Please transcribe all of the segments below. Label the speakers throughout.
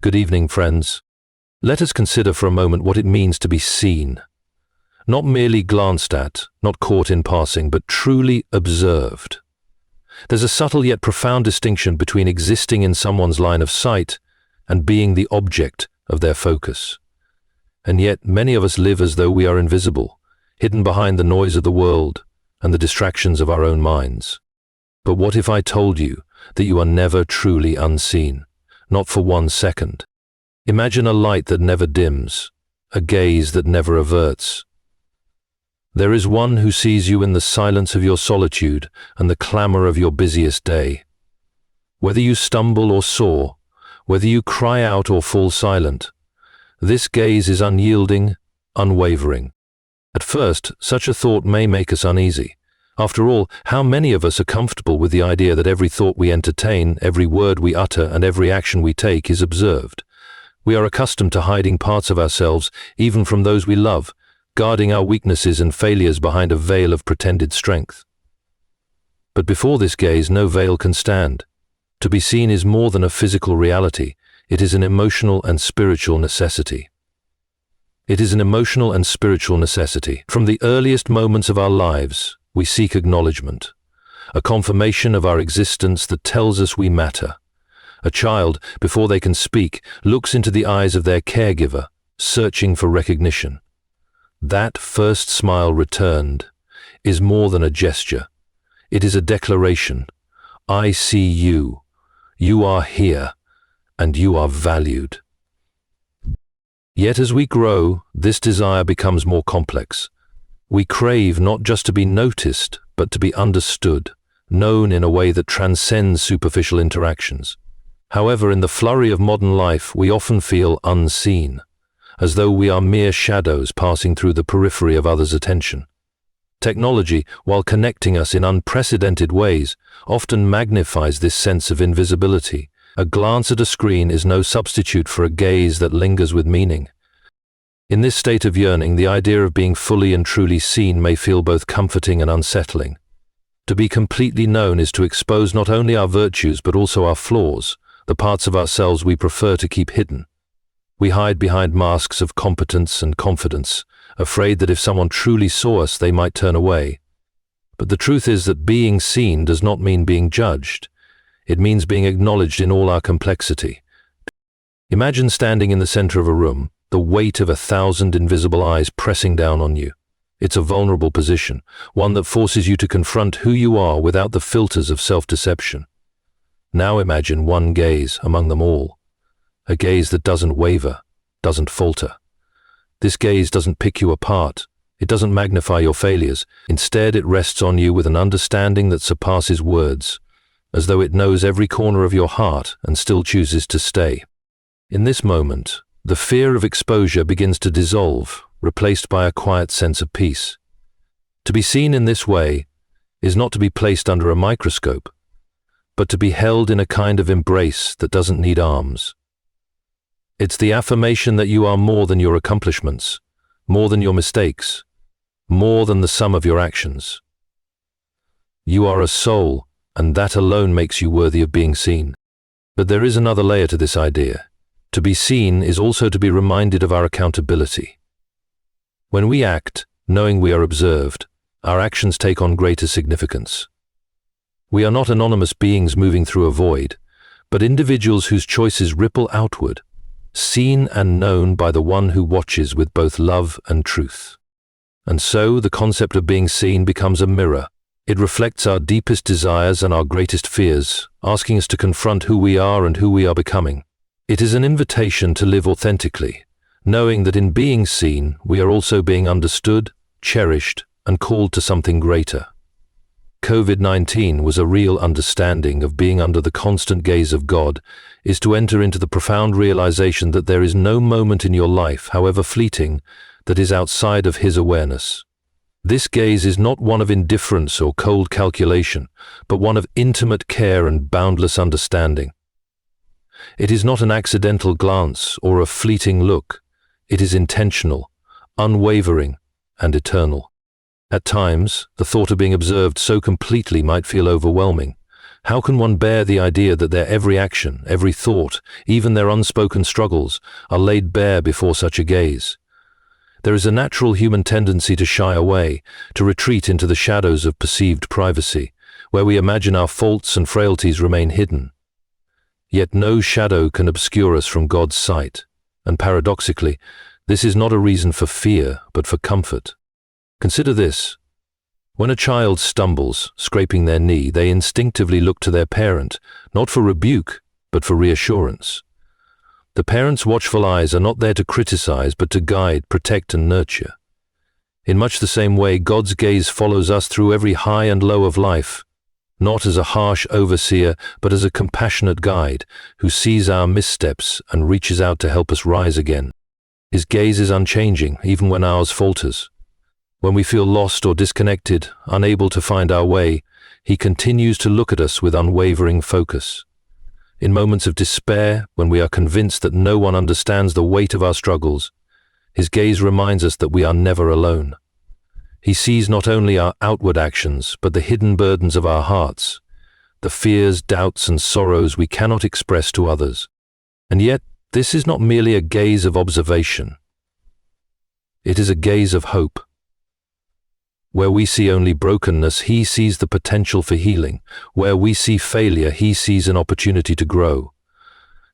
Speaker 1: Good evening, friends. Let us consider for a moment what it means to be seen. Not merely glanced at, not caught in passing, but truly observed. There's a subtle yet profound distinction between existing in someone's line of sight and being the object of their focus. And yet, many of us live as though we are invisible, hidden behind the noise of the world and the distractions of our own minds. But what if I told you that you are never truly unseen? Not for 1 second. Imagine a light that never dims, a gaze that never averts. There is one who sees you in the silence of your solitude and the clamor of your busiest day. Whether you stumble or soar, whether you cry out or fall silent, this gaze is unyielding, unwavering. At first, such a thought may make us uneasy. After all, how many of us are comfortable with the idea that every thought we entertain, every word we utter, and every action we take is observed? We are accustomed to hiding parts of ourselves, even from those we love, guarding our weaknesses and failures behind a veil of pretended strength. But before this gaze, no veil can stand. To be seen is more than a physical reality. It is an emotional and spiritual necessity. It is an emotional and spiritual necessity. From the earliest moments of our lives, we seek acknowledgement, a confirmation of our existence that tells us we matter. A child, before they can speak, looks into the eyes of their caregiver, searching for recognition. That first smile returned is more than a gesture. It is a declaration. I see you. You are here, and you are valued. Yet as we grow, this desire becomes more complex. We crave not just to be noticed, but to be understood, known in a way that transcends superficial interactions. However, in the flurry of modern life, we often feel unseen, as though we are mere shadows passing through the periphery of others' attention. Technology, while connecting us in unprecedented ways, often magnifies this sense of invisibility. A glance at a screen is no substitute for a gaze that lingers with meaning. In this state of yearning, the idea of being fully and truly seen may feel both comforting and unsettling. To be completely known is to expose not only our virtues but also our flaws, the parts of ourselves we prefer to keep hidden. We hide behind masks of competence and confidence, afraid that if someone truly saw us, they might turn away. But the truth is that being seen does not mean being judged. It means being acknowledged in all our complexity. Imagine standing in the center of a room, the weight of 1,000 invisible eyes pressing down on you. It's a vulnerable position, one that forces you to confront who you are without the filters of self-deception. Now imagine one gaze among them all, a gaze that doesn't waver, doesn't falter. This gaze doesn't pick you apart. It doesn't magnify your failures. Instead, it rests on you with an understanding that surpasses words, as though it knows every corner of your heart and still chooses to stay. In this moment, the fear of exposure begins to dissolve, replaced by a quiet sense of peace. To be seen in this way is not to be placed under a microscope, but to be held in a kind of embrace that doesn't need arms. It's the affirmation that you are more than your accomplishments, more than your mistakes, more than the sum of your actions. You are a soul, and that alone makes you worthy of being seen. But there is another layer to this idea. To be seen is also to be reminded of our accountability. When we act, knowing we are observed, our actions take on greater significance. We are not anonymous beings moving through a void, but individuals whose choices ripple outward, seen and known by the one who watches with both love and truth. And so the concept of being seen becomes a mirror. It reflects our deepest desires and our greatest fears, asking us to confront who we are and who we are becoming. It is an invitation to live authentically, knowing that in being seen, we are also being understood, cherished, and called to something greater. COVID-19 was a real understanding of being under the constant gaze of God, is to enter into the profound realization that there is no moment in your life, however fleeting, that is outside of His awareness. This gaze is not one of indifference or cold calculation, but one of intimate care and boundless understanding. It is not an accidental glance or a fleeting look. It is intentional, unwavering, and eternal. At times, the thought of being observed so completely might feel overwhelming, How can one bear the idea that their every action, every thought, even their unspoken struggles, are laid bare before such a gaze? There is a natural human tendency to shy away, to retreat into the shadows of perceived privacy, where we imagine our faults and frailties remain hidden. Yet no shadow can obscure us from God's sight, and paradoxically, this is not a reason for fear, but for comfort. Consider this. When a child stumbles, scraping their knee, they instinctively look to their parent, not for rebuke, but for reassurance. The parent's watchful eyes are not there to criticize, but to guide, protect, and nurture. In much the same way, God's gaze follows us through every high and low of life, not as a harsh overseer, but as a compassionate guide who sees our missteps and reaches out to help us rise again. His gaze is unchanging, even when ours falters. When we feel lost or disconnected, unable to find our way, He continues to look at us with unwavering focus. In moments of despair, when we are convinced that no one understands the weight of our struggles, His gaze reminds us that we are never alone. He sees not only our outward actions, but the hidden burdens of our hearts, the fears, doubts, and sorrows we cannot express to others. And yet, this is not merely a gaze of observation. It is a gaze of hope. Where we see only brokenness, He sees the potential for healing. Where we see failure, He sees an opportunity to grow.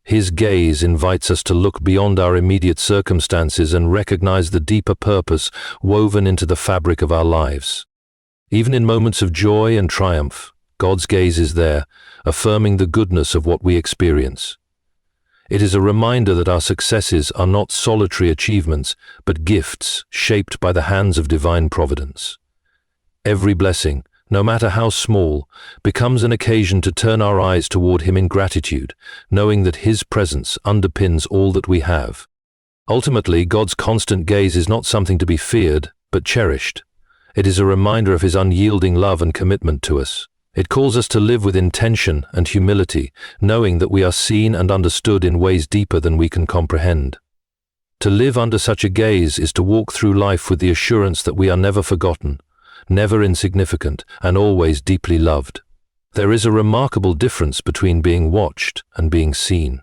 Speaker 1: His gaze invites us to look beyond our immediate circumstances and recognize the deeper purpose woven into the fabric of our lives. Even in moments of joy and triumph, God's gaze is there, affirming the goodness of what we experience. It is a reminder that our successes are not solitary achievements, but gifts shaped by the hands of divine providence. Every blessing, no matter how small, becomes an occasion to turn our eyes toward Him in gratitude, knowing that His presence underpins all that we have. Ultimately, God's constant gaze is not something to be feared, but cherished. It is a reminder of His unyielding love and commitment to us. It calls us to live with intention and humility, knowing that we are seen and understood in ways deeper than we can comprehend. To live under such a gaze is to walk through life with the assurance that we are never forgotten, never insignificant, and always deeply loved. There is a remarkable difference between being watched and being seen.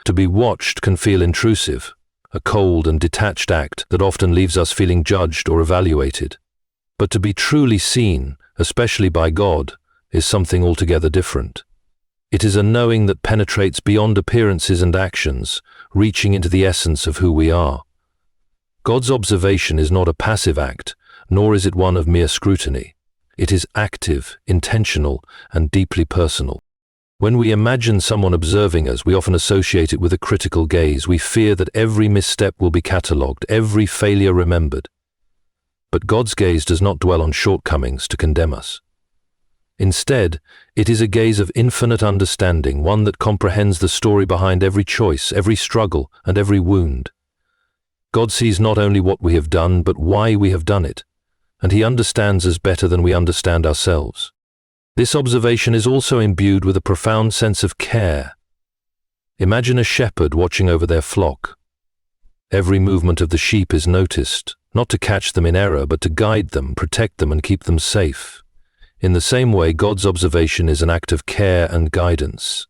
Speaker 1: To be watched can feel intrusive, a cold and detached act that often leaves us feeling judged or evaluated. But to be truly seen, especially by God, is something altogether different. It is a knowing that penetrates beyond appearances and actions, reaching into the essence of who we are. God's observation is not a passive act, nor is it one of mere scrutiny. It is active, intentional, and deeply personal. When we imagine someone observing us, we often associate it with a critical gaze. We fear that every misstep will be catalogued, every failure remembered. But God's gaze does not dwell on shortcomings to condemn us. Instead, it is a gaze of infinite understanding, one that comprehends the story behind every choice, every struggle, and every wound. God sees not only what we have done, but why we have done it, and He understands us better than we understand ourselves. This observation is also imbued with a profound sense of care. Imagine a shepherd watching over their flock. Every movement of the sheep is noticed, not to catch them in error, but to guide them, protect them, and keep them safe. In the same way, God's observation is an act of care and guidance.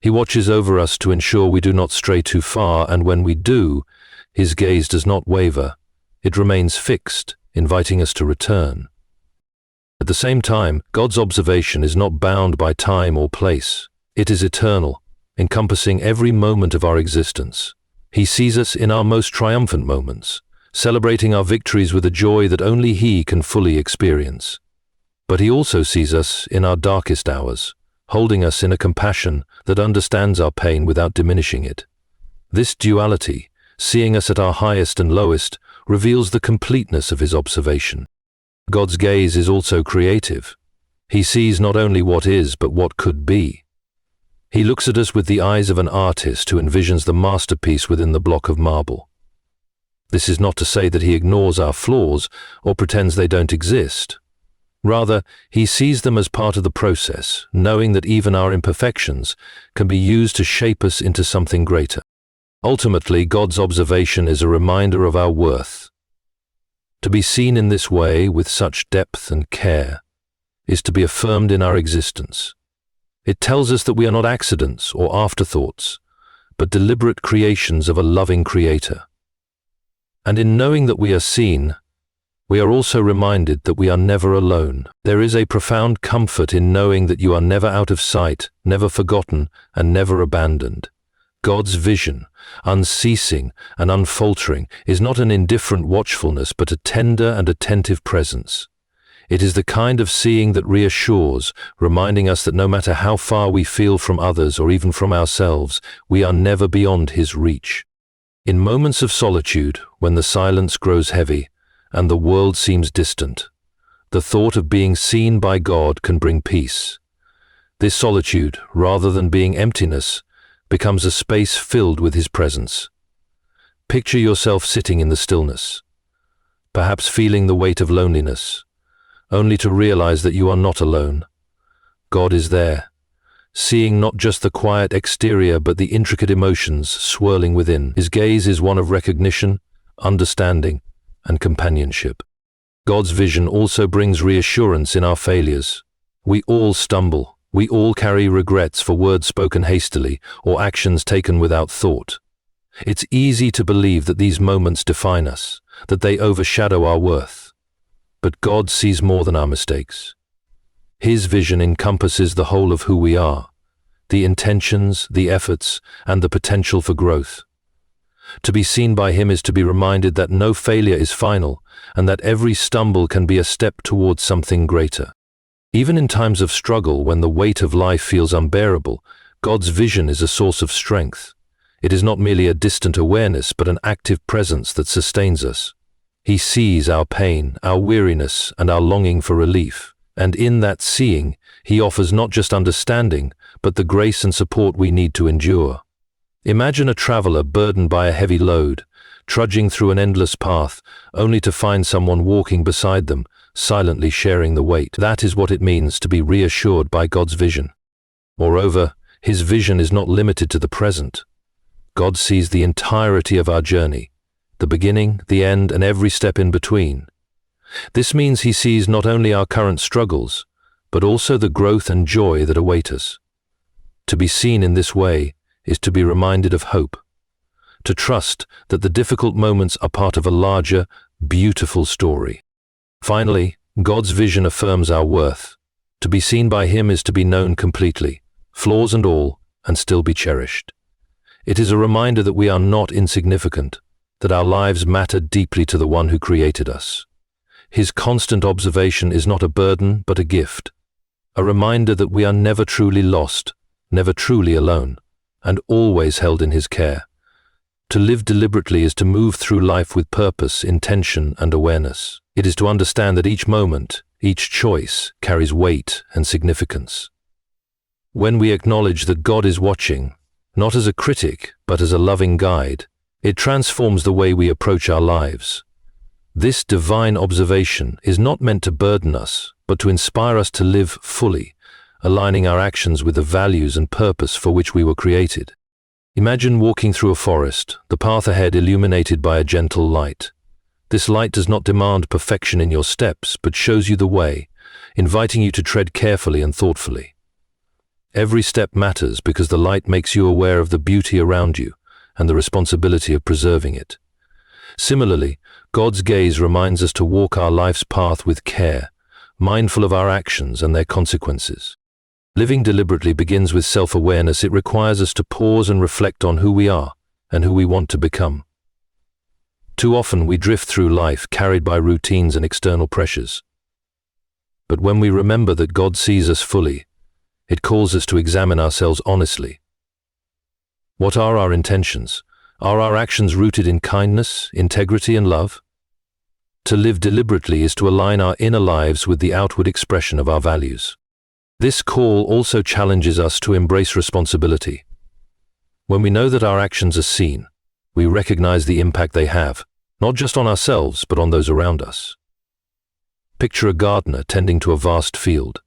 Speaker 1: He watches over us to ensure we do not stray too far, and when we do, His gaze does not waver. It remains fixed, inviting us to return. At the same time, God's observation is not bound by time or place. It is eternal, encompassing every moment of our existence. He sees us in our most triumphant moments, celebrating our victories with a joy that only He can fully experience. But He also sees us in our darkest hours, holding us in a compassion that understands our pain without diminishing it. This duality, seeing us at our highest and lowest, reveals the completeness of His observation. God's gaze is also creative. He sees not only what is, but what could be. He looks at us with the eyes of an artist who envisions the masterpiece within the block of marble. This is not to say that He ignores our flaws or pretends they don't exist. Rather, He sees them as part of the process, knowing that even our imperfections can be used to shape us into something greater. Ultimately, God's observation is a reminder of our worth. To be seen in this way, with such depth and care, is to be affirmed in our existence. It tells us that we are not accidents or afterthoughts, but deliberate creations of a loving Creator. And in knowing that we are seen, we are also reminded that we are never alone. There is a profound comfort in knowing that you are never out of sight, never forgotten, and never abandoned. God's vision, unceasing and unfaltering, is not an indifferent watchfulness but a tender and attentive presence. It is the kind of seeing that reassures, reminding us that no matter how far we feel from others or even from ourselves, we are never beyond His reach. In moments of solitude, when the silence grows heavy and the world seems distant, the thought of being seen by God can bring peace. This solitude, rather than being emptiness, becomes a space filled with His presence. Picture yourself sitting in the stillness, perhaps feeling the weight of loneliness, only to realize that you are not alone. God is there, seeing not just the quiet exterior but the intricate emotions swirling within. His gaze is one of recognition, understanding, and companionship. God's vision also brings reassurance in our failures. We all stumble. We all carry regrets for words spoken hastily or actions taken without thought. It's easy to believe that these moments define us, that they overshadow our worth. But God sees more than our mistakes. His vision encompasses the whole of who we are, the intentions, the efforts, and the potential for growth. To be seen by Him is to be reminded that no failure is final, and that every stumble can be a step towards something greater. Even in times of struggle, when the weight of life feels unbearable, God's vision is a source of strength. It is not merely a distant awareness, but an active presence that sustains us. He sees our pain, our weariness, and our longing for relief. And in that seeing, He offers not just understanding, but the grace and support we need to endure. Imagine a traveler burdened by a heavy load, trudging through an endless path, only to find someone walking beside them, silently sharing the weight. That is what it means to be reassured by God's vision. Moreover, His vision is not limited to the present. God sees the entirety of our journey, the beginning, the end, and every step in between. This means He sees not only our current struggles, but also the growth and joy that await us. To be seen in this way is to be reminded of hope, to trust that the difficult moments are part of a larger, beautiful story. Finally, God's vision affirms our worth. To be seen by Him is to be known completely, flaws and all, and still be cherished. It is a reminder that we are not insignificant, that our lives matter deeply to the One who created us. His constant observation is not a burden, but a gift, a reminder that we are never truly lost, never truly alone, and always held in His care. To live deliberately is to move through life with purpose, intention, and awareness. It is to understand that each moment, each choice, carries weight and significance. When we acknowledge that God is watching, not as a critic, but as a loving guide, it transforms the way we approach our lives. This divine observation is not meant to burden us, but to inspire us to live fully, aligning our actions with the values and purpose for which we were created. Imagine walking through a forest, the path ahead illuminated by a gentle light. This light does not demand perfection in your steps, but shows you the way, inviting you to tread carefully and thoughtfully. Every step matters because the light makes you aware of the beauty around you and the responsibility of preserving it. Similarly, God's gaze reminds us to walk our life's path with care, mindful of our actions and their consequences. Living deliberately begins with self-awareness. It requires us to pause and reflect on who we are and who we want to become. Too often we drift through life carried by routines and external pressures. But when we remember that God sees us fully, it calls us to examine ourselves honestly. What are our intentions? Are our actions rooted in kindness, integrity, and love? To live deliberately is to align our inner lives with the outward expression of our values. This call also challenges us to embrace responsibility. When we know that our actions are seen, we recognize the impact they have, not just on ourselves, but on those around us. Picture a gardener tending to a vast field.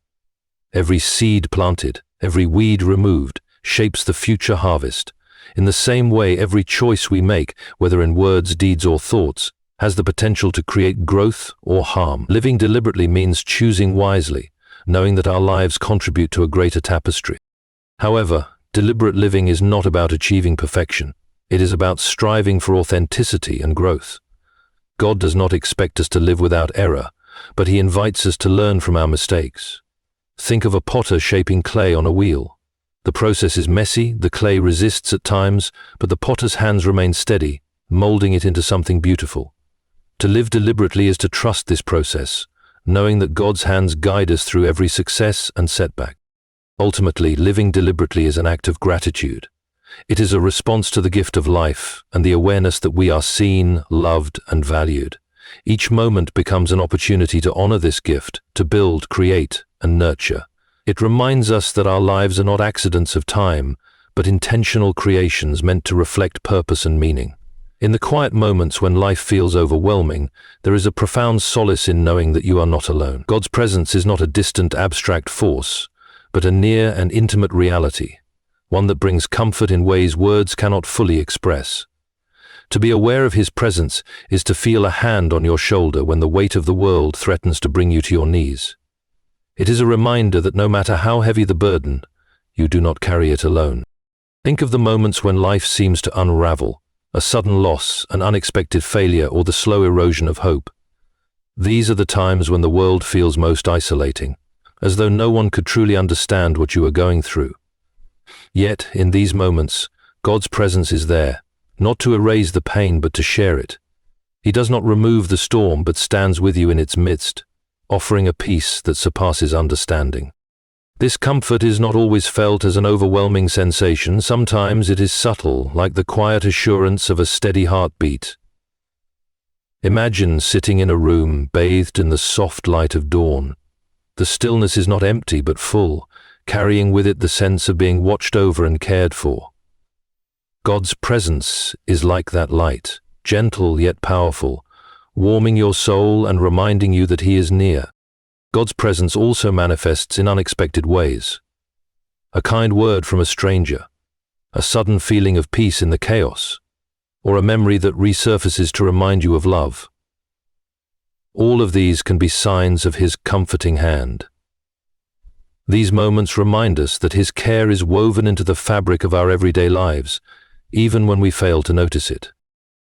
Speaker 1: Every seed planted, every weed removed, shapes the future harvest. In the same way, every choice we make, whether in words, deeds, or thoughts, has the potential to create growth or harm. Living deliberately means choosing wisely, knowing that our lives contribute to a greater tapestry. However, deliberate living is not about achieving perfection. It is about striving for authenticity and growth. God does not expect us to live without error, but He invites us to learn from our mistakes. Think of a potter shaping clay on a wheel. The process is messy, the clay resists at times, but the potter's hands remain steady, molding it into something beautiful. To live deliberately is to trust this process, knowing that God's hands guide us through every success and setback. Ultimately, living deliberately is an act of gratitude. It is a response to the gift of life and the awareness that we are seen, loved, and valued. Each moment becomes an opportunity to honor this gift, to build, create, and nurture. It reminds us that our lives are not accidents of time, but intentional creations meant to reflect purpose and meaning. In the quiet moments when life feels overwhelming, there is a profound solace in knowing that you are not alone. God's presence is not a distant, abstract force, but a near and intimate reality, one that brings comfort in ways words cannot fully express. To be aware of His presence is to feel a hand on your shoulder when the weight of the world threatens to bring you to your knees. It is a reminder that no matter how heavy the burden, you do not carry it alone. Think of the moments when life seems to unravel, a sudden loss, an unexpected failure, or the slow erosion of hope. These are the times when the world feels most isolating, as though no one could truly understand what you are going through. Yet, in these moments, God's presence is there, not to erase the pain but to share it. He does not remove the storm but stands with you in its midst, offering a peace that surpasses understanding. This comfort is not always felt as an overwhelming sensation. Sometimes it is subtle, like the quiet assurance of a steady heartbeat. Imagine sitting in a room bathed in the soft light of dawn. The stillness is not empty but full, carrying with it the sense of being watched over and cared for. God's presence is like that light, gentle yet powerful, warming your soul and reminding you that He is near. God's presence also manifests in unexpected ways. A kind word from a stranger, a sudden feeling of peace in the chaos, or a memory that resurfaces to remind you of love. All of these can be signs of His comforting hand. These moments remind us that His care is woven into the fabric of our everyday lives, even when we fail to notice it.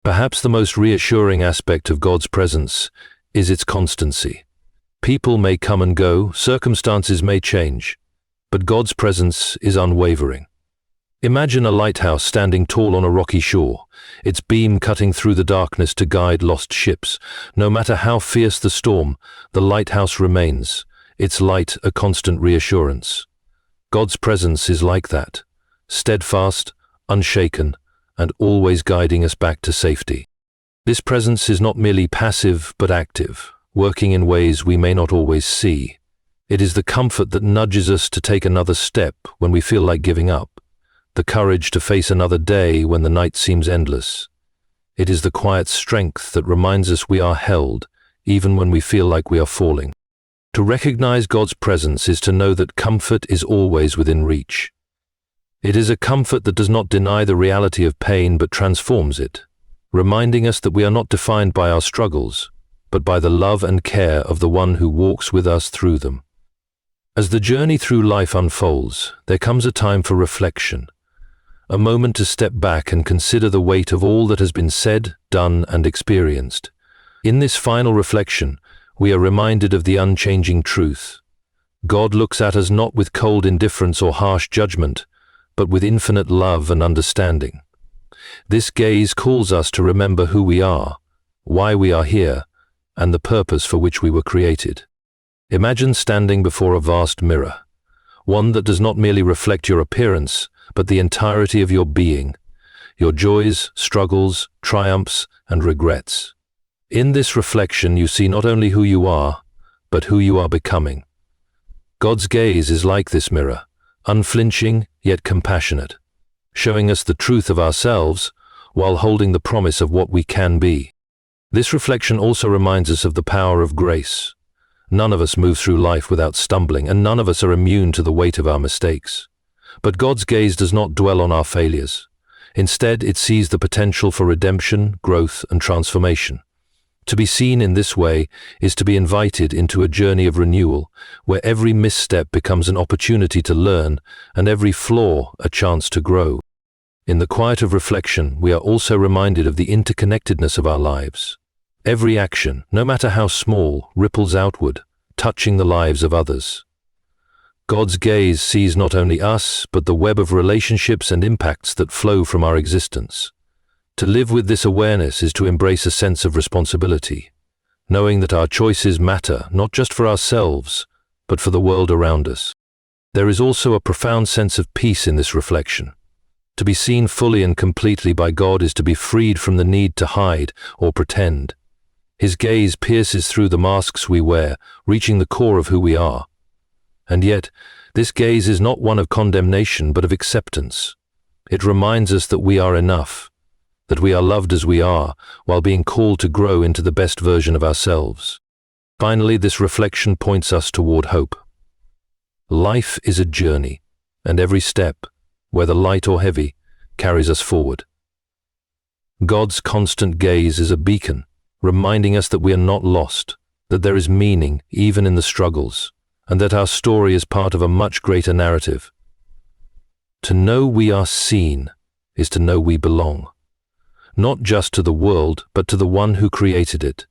Speaker 1: Perhaps the most reassuring aspect of God's presence is its constancy. People may come and go, circumstances may change, but God's presence is unwavering. Imagine a lighthouse standing tall on a rocky shore, its beam cutting through the darkness to guide lost ships. No matter how fierce the storm, the lighthouse remains, its light a constant reassurance. God's presence is like that, steadfast, unshaken, and always guiding us back to safety. This presence is not merely passive but active, working in ways we may not always see. It is the comfort that nudges us to take another step when we feel like giving up, the courage to face another day when the night seems endless. It is the quiet strength that reminds us we are held, even when we feel like we are falling. To recognize God's presence is to know that comfort is always within reach. It is a comfort that does not deny the reality of pain but transforms it, reminding us that we are not defined by our struggles, but by the love and care of the one who walks with us through them. As the journey through life unfolds, there comes a time for reflection, a moment to step back and consider the weight of all that has been said, done, and experienced. In this final reflection, we are reminded of the unchanging truth. God looks at us not with cold indifference or harsh judgment, but with infinite love and understanding. This gaze calls us to remember who we are, why we are here, and the purpose for which we were created. Imagine standing before a vast mirror, one that does not merely reflect your appearance, but the entirety of your being, your joys, struggles, triumphs, and regrets. In this reflection, you see not only who you are, but who you are becoming. God's gaze is like this mirror, unflinching yet compassionate, showing us the truth of ourselves while holding the promise of what we can be. This reflection also reminds us of the power of grace. None of us move through life without stumbling, and none of us are immune to the weight of our mistakes. But God's gaze does not dwell on our failures. Instead, it sees the potential for redemption, growth, and transformation. To be seen in this way is to be invited into a journey of renewal, where every misstep becomes an opportunity to learn and every flaw a chance to grow. In the quiet of reflection, we are also reminded of the interconnectedness of our lives. Every action, no matter how small, ripples outward, touching the lives of others. God's gaze sees not only us, but the web of relationships and impacts that flow from our existence. To live with this awareness is to embrace a sense of responsibility, knowing that our choices matter not just for ourselves, but for the world around us. There is also a profound sense of peace in this reflection. To be seen fully and completely by God is to be freed from the need to hide or pretend. His gaze pierces through the masks we wear, reaching the core of who we are. And yet, this gaze is not one of condemnation but of acceptance. It reminds us that we are enough, that we are loved as we are, while being called to grow into the best version of ourselves. Finally, this reflection points us toward hope. Life is a journey, and every step, whether light or heavy, carries us forward. God's constant gaze is a beacon, reminding us that we are not lost, that there is meaning even in the struggles, and that our story is part of a much greater narrative. To know we are seen is to know we belong, not just to the world, but to the one who created it.